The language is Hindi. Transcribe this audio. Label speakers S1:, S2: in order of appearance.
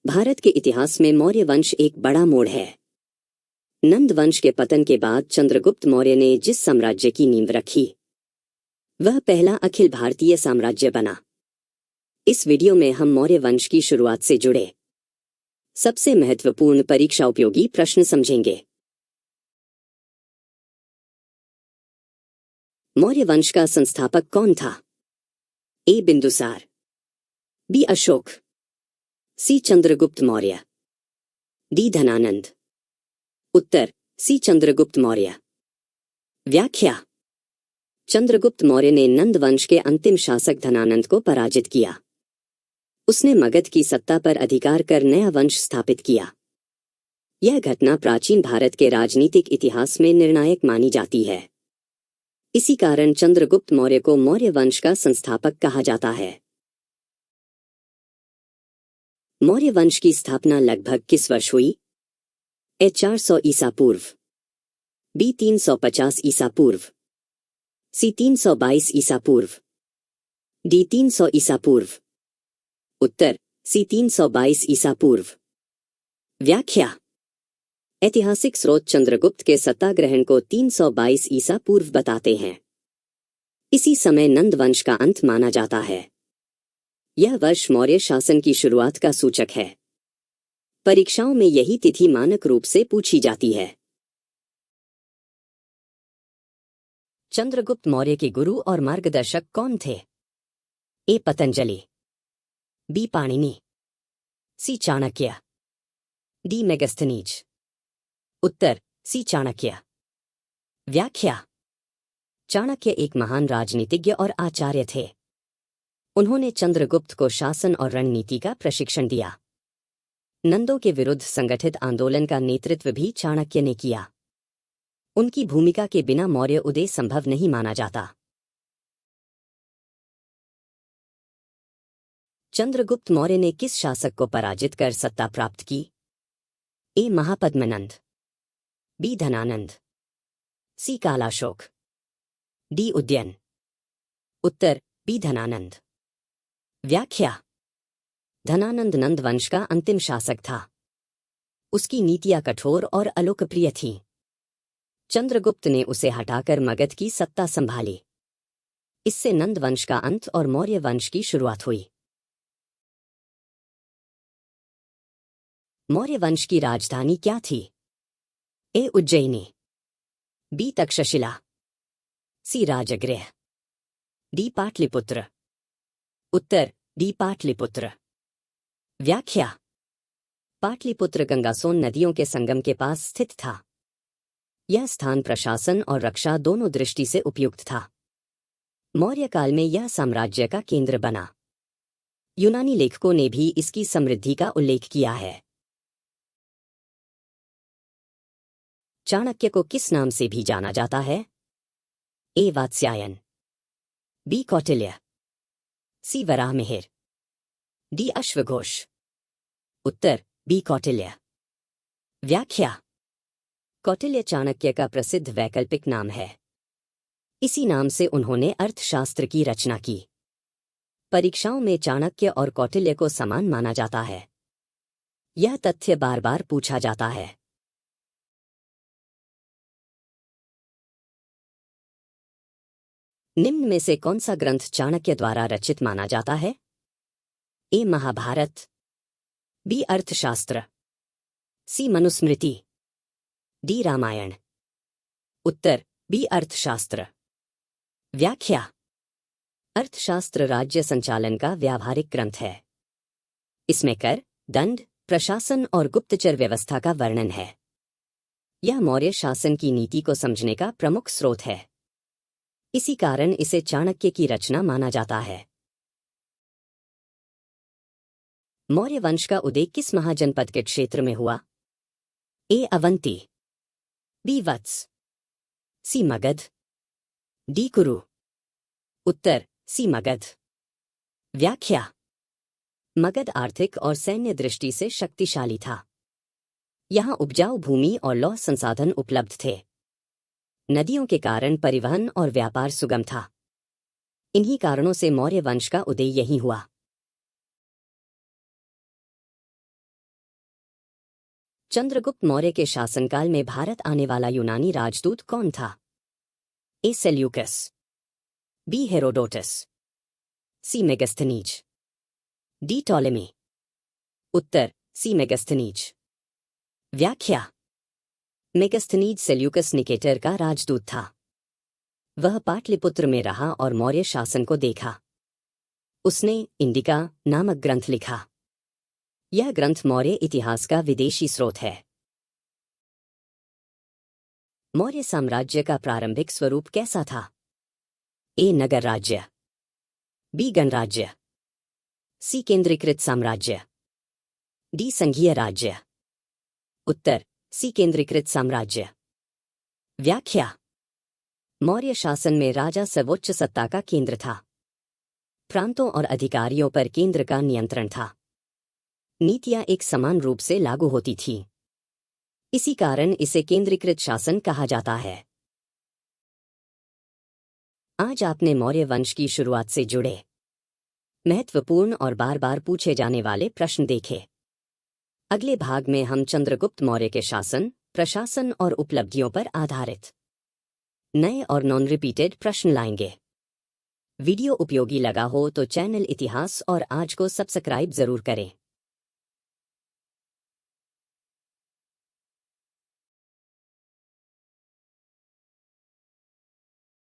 S1: भारत के इतिहास में मौर्य वंश एक बड़ा मोड़ है। नंद वंश के पतन के बाद चंद्रगुप्त मौर्य ने जिस साम्राज्य की नींव रखी वह पहला अखिल भारतीय साम्राज्य बना। इस वीडियो में हम मौर्य वंश की शुरुआत से जुड़े सबसे महत्वपूर्ण परीक्षा उपयोगी प्रश्न समझेंगे। मौर्य वंश का संस्थापक कौन था? ए. बिंदुसार, बी. अशोक, सी. चंद्रगुप्त मौर्य, डी. धनानंद। उत्तर सी. चंद्रगुप्त मौर्य। व्याख्या: चंद्रगुप्त मौर्य ने नंद वंश के अंतिम शासक धनानंद को पराजित किया। उसने मगध की सत्ता पर अधिकार कर नया वंश स्थापित किया। यह घटना प्राचीन भारत के राजनीतिक इतिहास में निर्णायक मानी जाती है। इसी कारण चंद्रगुप्त मौर्य को मौर्य वंश का संस्थापक कहा जाता है। मौर्य वंश की स्थापना लगभग किस वर्ष हुई? ए. 400 ईसा पूर्व, बी. 350 ईसा पूर्व, सी. 322 ईसा पूर्व, डी. 300 ईसा पूर्व। उत्तर सी. 322 ईसा पूर्व। व्याख्या: ऐतिहासिक स्रोत चंद्रगुप्त के सत्ताग्रहण को 322 ईसा पूर्व बताते हैं। इसी समय नंद वंश का अंत माना जाता है। यह वर्ष मौर्य शासन की शुरुआत का सूचक है। परीक्षाओं में यही तिथि मानक रूप से पूछी जाती है। चंद्रगुप्त मौर्य के गुरु और मार्गदर्शक कौन थे? ए. पतंजलि, बी. पाणिनि, सी. चाणक्य, डी. मेगस्थनीज। उत्तर सी. चाणक्य। व्याख्या: चाणक्य एक महान राजनीतिज्ञ और आचार्य थे। उन्होंने चंद्रगुप्त को शासन और रणनीति का प्रशिक्षण दिया। नंदों के विरुद्ध संगठित आंदोलन का नेतृत्व भी चाणक्य ने किया। उनकी भूमिका के बिना मौर्य उदय संभव नहीं माना जाता। चंद्रगुप्त मौर्य ने किस शासक को पराजित कर सत्ता प्राप्त की? ए. महापद्मनंद, बी. धनानंद, सी. कालाशोक, डी. उदयन। उत्तर बी. धनानंद। व्याख्या: धनानंद नंद वंश का अंतिम शासक था। उसकी नीतियां कठोर और अलोकप्रिय थीं। चंद्रगुप्त ने उसे हटाकर मगध की सत्ता संभाली। इससे नंद वंश का अंत और मौर्य वंश की शुरुआत हुई। मौर्य वंश की राजधानी क्या थी? ए. उज्जैनी, बी. तक्षशिला, सी. राजगृह, डी. पाटलिपुत्र। उत्तर डी. पाटलिपुत्र। व्याख्या: पाटलिपुत्र गंगासोन नदियों के संगम के पास स्थित था। यह स्थान प्रशासन और रक्षा दोनों दृष्टि से उपयुक्त था। मौर्य काल में यह साम्राज्य का केंद्र बना। यूनानी लेखकों ने भी इसकी समृद्धि का उल्लेख किया है। चाणक्य को किस नाम से भी जाना जाता है? ए. वात्स्यायन, बी. कौटिल्य, सी. वराहमिहिर, डी. अश्वघोष। उत्तर बी. कौटिल्य। व्याख्या: कौटिल्य चाणक्य का प्रसिद्ध वैकल्पिक नाम है। इसी नाम से उन्होंने अर्थशास्त्र की रचना की। परीक्षाओं में चाणक्य और कौटिल्य को समान माना जाता है। यह तथ्य बार बार पूछा जाता है। निम्न में से कौन सा ग्रंथ चाणक्य द्वारा रचित माना जाता है? ए. महाभारत, बी. अर्थशास्त्र, सी. मनुस्मृति, डी. रामायण। उत्तर बी. अर्थशास्त्र। व्याख्या: अर्थशास्त्र राज्य संचालन का व्यावहारिक ग्रंथ है। इसमें कर, दंड, प्रशासन और गुप्तचर व्यवस्था का वर्णन है। यह मौर्य शासन की नीति को समझने का प्रमुख स्रोत है। इसी कारण इसे चाणक्य की रचना माना जाता है। मौर्य वंश का उदय किस महाजनपद के क्षेत्र में हुआ? ए. अवंती, बी. वत्स, सी. मगध, डी. कुरु। उत्तर सी. मगध। व्याख्या: मगध आर्थिक और सैन्य दृष्टि से शक्तिशाली था। यहाँ उपजाऊ भूमि और लौह संसाधन उपलब्ध थे। नदियों के कारण परिवहन और व्यापार सुगम था। इन्हीं कारणों से मौर्य वंश का उदय यहीं हुआ। चंद्रगुप्त मौर्य के शासनकाल में भारत आने वाला यूनानी राजदूत कौन था? A. Seleucus, B. Herodotus, C. Megasthenes, D. Ptolemy. उत्तर सी. मेगस्थनीज। व्याख्या: मेगस्थनीज सेल्यूकस निकेटर का राजदूत था। वह पाटलिपुत्र में रहा और मौर्य शासन को देखा। उसने इंडिका नामक ग्रंथ लिखा। यह ग्रंथ मौर्य इतिहास का विदेशी स्रोत है। मौर्य साम्राज्य का प्रारंभिक स्वरूप कैसा था? ए. नगर राज्य, बी. गणराज्य, सी. केंद्रीकृत साम्राज्य, डी. संघीय राज्य। उत्तर सी. केंद्रीकृत साम्राज्य। व्याख्या: मौर्य शासन में राजा सर्वोच्च सत्ता का केंद्र था। प्रांतों और अधिकारियों पर केंद्र का नियंत्रण था। नीतियां एक समान रूप से लागू होती थीं। इसी कारण इसे केंद्रीकृत शासन कहा जाता है। आज आपने मौर्य वंश की शुरुआत से जुड़े महत्वपूर्ण और बार बार पूछे जाने वाले प्रश्न देखे। अगले भाग में हम चंद्रगुप्त मौर्य के शासन, प्रशासन और उपलब्धियों पर आधारित नए और नॉन रिपीटेड प्रश्न लाएंगे। वीडियो उपयोगी लगा हो तो चैनल इतिहास और आज को सब्सक्राइब जरूर करें।